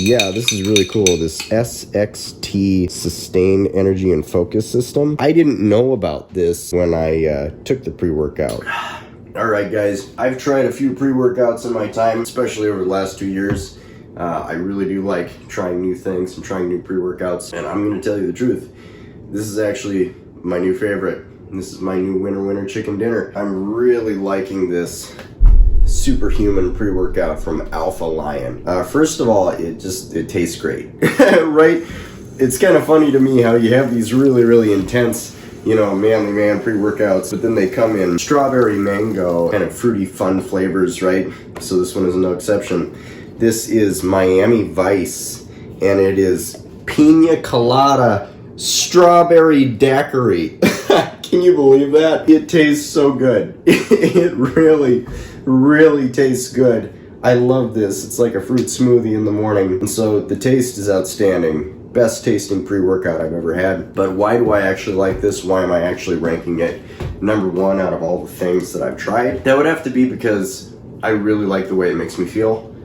Yeah, this is really cool. This SXT Sustained Energy and Focus System. I didn't know about this when I took the pre-workout. Alright guys, I've tried a few pre-workouts in my time, especially over the last 2 years. I really do like trying new things and trying new pre-workouts, and I'm going to tell you the truth. This is actually my new favorite. This is my new winter chicken dinner. I'm really liking this superhuman pre-workout from Alpha Lion. First of all, it tastes great, right? It's kind of funny to me how you have these really intense, manly man pre-workouts, but then they come in strawberry, mango, kind of fruity, fun flavors, right? So this one is no exception. This is Miami Vice, and it is Pina Colada Strawberry Daiquiri. Can you believe that? It tastes so good. It really tastes good. I love this. It's like a fruit smoothie in the morning. And so the taste is outstanding. Best tasting pre-workout I've ever had. But why do I actually like this? Why am I actually ranking it number one out of all the things that I've tried? That would have to be because I really like the way it makes me feel.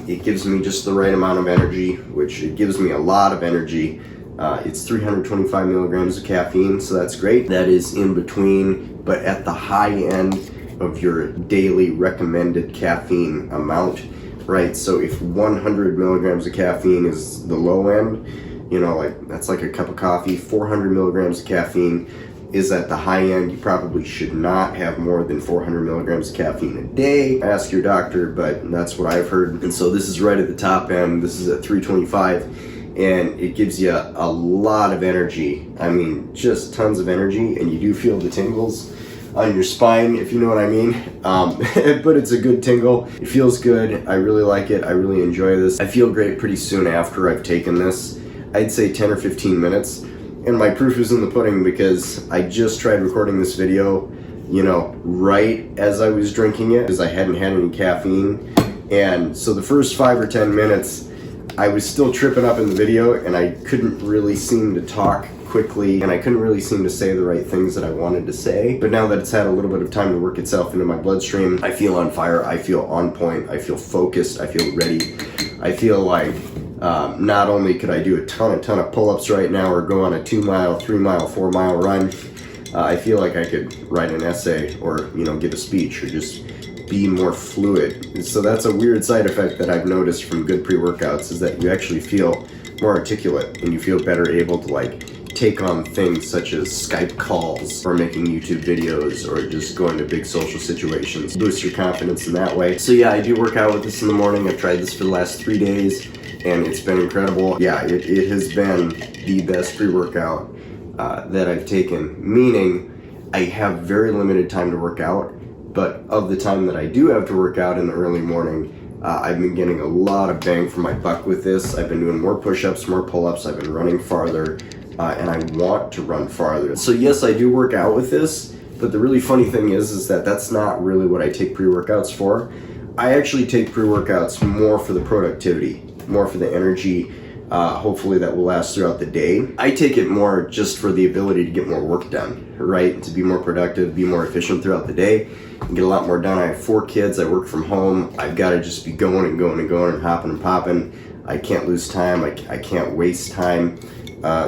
It gives me just the right amount of energy, which it gives me a lot of energy. It's 325 milligrams of caffeine, so that's great. That is in between, but at the high end of your daily recommended caffeine amount, right? So if 100 milligrams of caffeine is the low end, that's like a cup of coffee. 400 milligrams of caffeine is at the high end. You probably should not have more than 400 milligrams of caffeine a day. Ask your doctor, but that's what I've heard. And so this is right at the top end. This is at 325, and it gives you a lot of energy. I mean, just tons of energy, and you do feel the tingles on your spine, if you know what I mean. But it's a good tingle. It feels good. I really like it. I really enjoy this. I feel great pretty soon after I've taken this. I'd say 10 or 15 minutes. And my proof is in the pudding because I just tried recording this video, right as I was drinking it, because I hadn't had any caffeine. And so the first 5 or 10 minutes, I was still tripping up in the video, and I couldn't really seem to talk quickly, and I couldn't really seem to say the right things that I wanted to say. But now that it's had a little bit of time to work itself into my bloodstream, I feel on fire, I feel on point, I feel focused, I feel ready. I feel like not only could I do a ton of pull-ups right now or go on a 2 mile, 3 mile, 4 mile run, I feel like I could write an essay or, give a speech or just be more fluid. So that's a weird side effect that I've noticed from good pre-workouts, is that you actually feel more articulate and you feel better able to take on things such as Skype calls or making YouTube videos or just going to big social situations. Boost your confidence in that way. So yeah, I do work out with this in the morning. I've tried this for the last 3 days and it's been incredible. Yeah, it has been the best pre-workout that I've taken, meaning I have very limited time to work out, but of the time that I do have to work out in the early morning, I've been getting a lot of bang for my buck with this. I've been doing more push-ups, more pull-ups, I've been running farther, and I want to run farther. So yes, I do work out with this, but the really funny thing is that that's not really what I take pre-workouts for. I actually take pre-workouts more for the productivity, more for the energy, hopefully that will last throughout the day. I take it more just for the ability to get more work done, right? To be more productive, be more efficient throughout the day, and get a lot more done. I have 4 kids, I work from home, I've got to just be going and hopping and popping. I can't lose time, I can't waste time.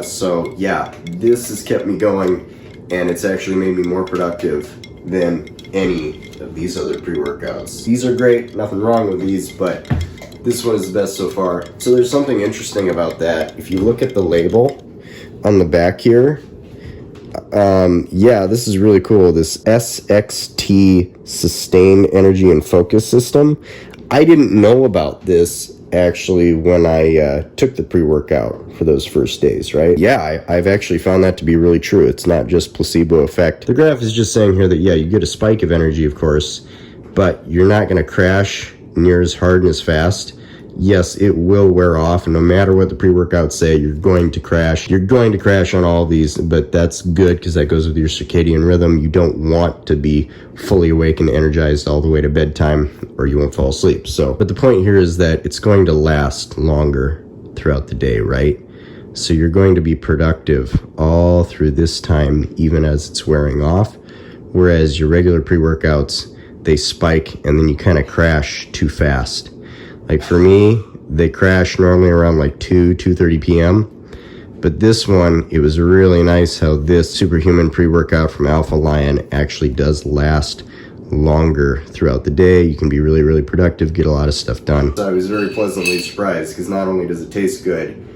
So yeah, this has kept me going, and it's actually made me more productive than any of these other pre-workouts. These are great, nothing wrong with these, but this one is the best so far. So there's something interesting about that. If you look at the label on the back here, yeah, this is really cool. This SXT Sustained Energy and Focus System. I didn't know about this actually when I took the pre-workout for those first days, right? Yeah, I've actually found that to be really true. It's not just placebo effect. The graph is just saying here that, yeah, you get a spike of energy, of course, but you're not going to crash near as hard and as fast. Yes, it will wear off, and no matter what the pre-workouts say, you're going to crash. You're going to crash on all these, but that's good because that goes with your circadian rhythm. You don't want to be fully awake and energized all the way to bedtime, or you won't fall asleep. So, but the point here is that it's going to last longer throughout the day, right? So you're going to be productive all through this time, even as it's wearing off. Whereas your regular pre-workouts, they spike and then you kind of crash too fast. Like for me, they crash normally around like 2:30 p.m. But this one, it was really nice how this superhuman pre-workout from Alpha Lion actually does last longer throughout the day. You can be really, really productive, get a lot of stuff done. So I was very pleasantly surprised because not only does it taste good,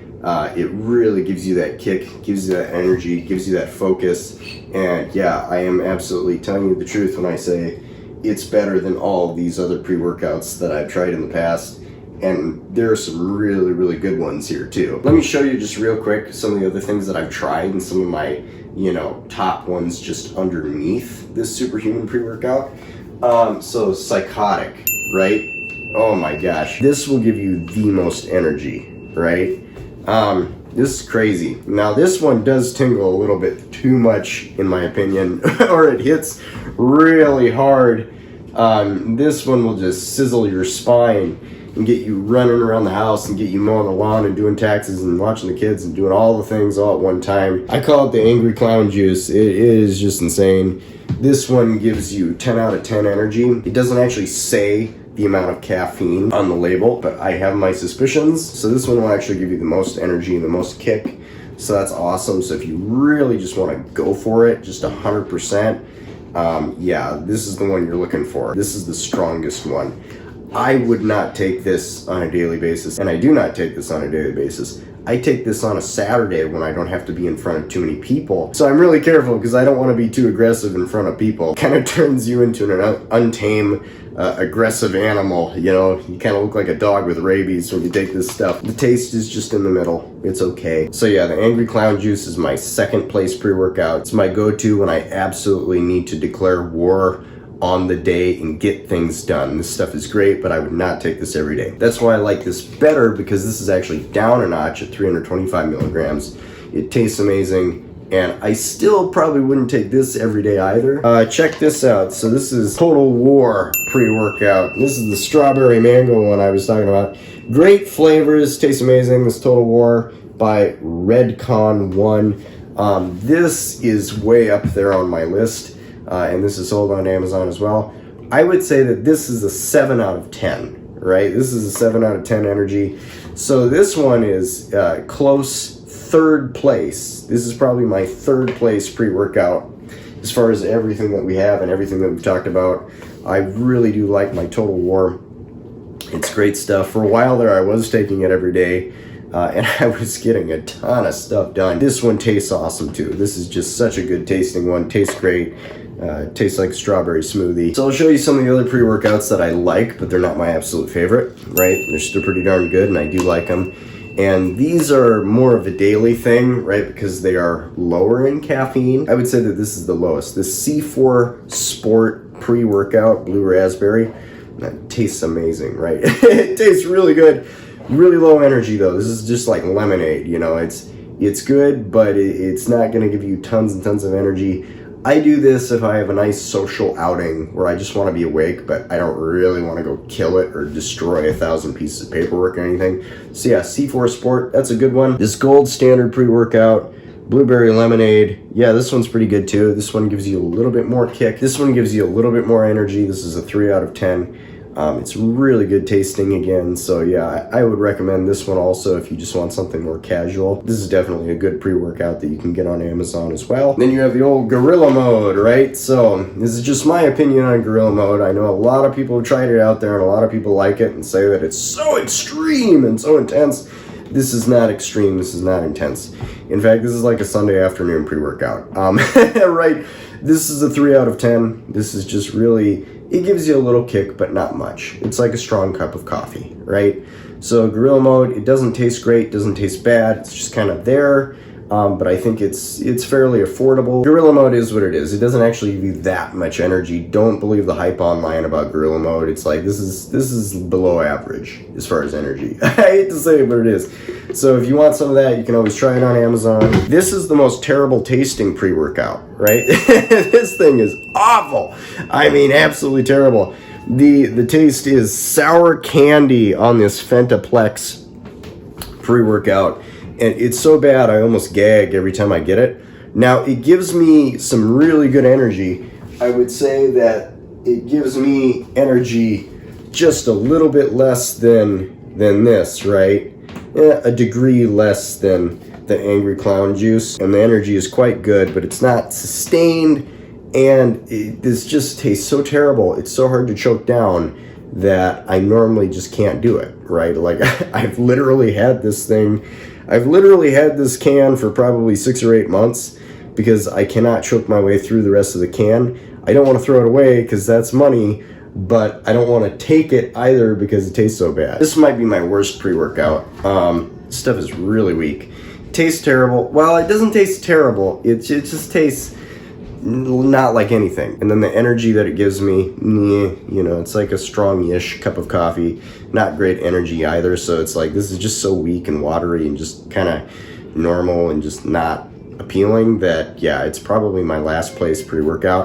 it really gives you that kick, gives you that energy, gives you that focus. And yeah, I am absolutely telling you the truth when I say it's better than all of these other pre-workouts that I've tried in the past. And there are some really, really good ones here too. Let me show you just real quick some of the other things that I've tried and some of my, top ones just underneath this superhuman pre-workout. So Psychotic, right? Oh my gosh. This will give you the most energy, right? This is crazy. Now this one does tingle a little bit too much in my opinion, or it hits really hard. This one will just sizzle your spine and get you running around the house and get you mowing the lawn and doing taxes and watching the kids and doing all the things all at one time. I call it the angry clown juice. It is just insane. This one gives you 10 out of 10 energy. It doesn't actually say the amount of caffeine on the label, but I have my suspicions. So this one will actually give you the most energy and the most kick. So that's awesome. So if you really just want to go for it, just 100%, yeah, this is the one you're looking for. This is the strongest one. I would not take this on a daily basis, and I do not take this on a daily basis. I take this on a Saturday when I don't have to be in front of too many people. So I'm really careful because I don't want to be too aggressive in front of people. Kind of turns you into an untamed, aggressive animal. You kind of look like a dog with rabies when you take this stuff. The taste is just in the middle. It's okay. So yeah, the Angry Clown Juice is my second place pre-workout. It's my go-to when I absolutely need to declare war on the day and get things done. This stuff is great, but I would not take this every day. That's why I like this better, because this is actually down a notch at 325 milligrams. It tastes amazing, and I still probably wouldn't take this every day either. Check this out. So this is Total War pre-workout. This is the strawberry mango one I was talking about. Great flavors, tastes amazing. This Total War by Redcon 1. This is way up there on my list. And this is sold on Amazon as well. I would say that this is a 7 out of 10, right? This is a 7 out of 10 energy. So this one is close third place. This is probably my third place pre-workout as far as everything that we have and everything that we've talked about. I really do like my Total War. It's great stuff. For a while there, I was taking it every day. And I was getting a ton of stuff done. This one tastes awesome too. This is just such a good tasting one. Tastes great. Tastes like a strawberry smoothie. So I'll show you some of the other pre-workouts that I like, but they're not my absolute favorite, right? They're still pretty darn good, and I do like them. And these are more of a daily thing, right? Because they are lower in caffeine. I would say that this is the lowest. The C4 Sport pre-workout, blue raspberry, that tastes amazing, right? It tastes really good. Really low energy though. This is just like lemonade, it's good, but it's not going to give you tons and tons of energy. I do this if I have a nice social outing where I just want to be awake, but I don't really want to go kill it or destroy 1,000 pieces of paperwork or anything. So yeah, C4 Sport, that's a good one. This Gold Standard pre-workout, blueberry lemonade, yeah, this one's pretty good too. This one gives you a little bit more kick. This one gives you a little bit more energy. This is a 3 out of 10. It's really good tasting again, so yeah, I would recommend this one also if you just want something more casual. This is definitely a good pre-workout that you can get on Amazon as well. Then you have the old Gorilla Mode, right? So this is just my opinion on Gorilla Mode. I know a lot of people have tried it out there, and a lot of people like it and say that it's so extreme and so intense. This is not extreme, this is not intense. In fact, this is like a Sunday afternoon pre-workout. Right, this is a 3 out of 10. This is just really, it gives you a little kick, but not much. It's like a strong cup of coffee, right? So Gorilla Mode, it doesn't taste great, doesn't taste bad, it's just kind of there. But I think it's fairly affordable. Gorilla Mode is what it is. It doesn't actually give you that much energy. Don't believe the hype online about Gorilla Mode. It's like, this is below average as far as energy. I hate to say it, but it is. So if you want some of that, you can always try it on Amazon. This is the most terrible tasting pre-workout, right? This thing is awful. I mean, absolutely terrible. The taste is sour candy on this Fentaplex pre-workout. And it's so bad, I almost gag every time I get it. Now, it gives me some really good energy. I would say that it gives me energy just a little bit less than than this, right? A degree less than the Angry Clown juice, and the energy is quite good, but it's not sustained, and this just tastes so terrible. It's so hard to choke down that I normally just can't do it, right? Like, I've literally had this can for probably 6 or 8 months because I cannot choke my way through the rest of the can. I don't want to throw it away because that's money, but I don't want to take it either because it tastes so bad. This might be my worst pre-workout. Stuff is really weak. Tastes terrible. Well, it doesn't taste terrible. It just tastes not like anything. And then the energy that it gives me, you know, it's like a strong-ish cup of coffee. Not great energy either. So it's like, this is just so weak and watery and just kind of normal and just not appealing that, yeah, it's probably my last place pre-workout.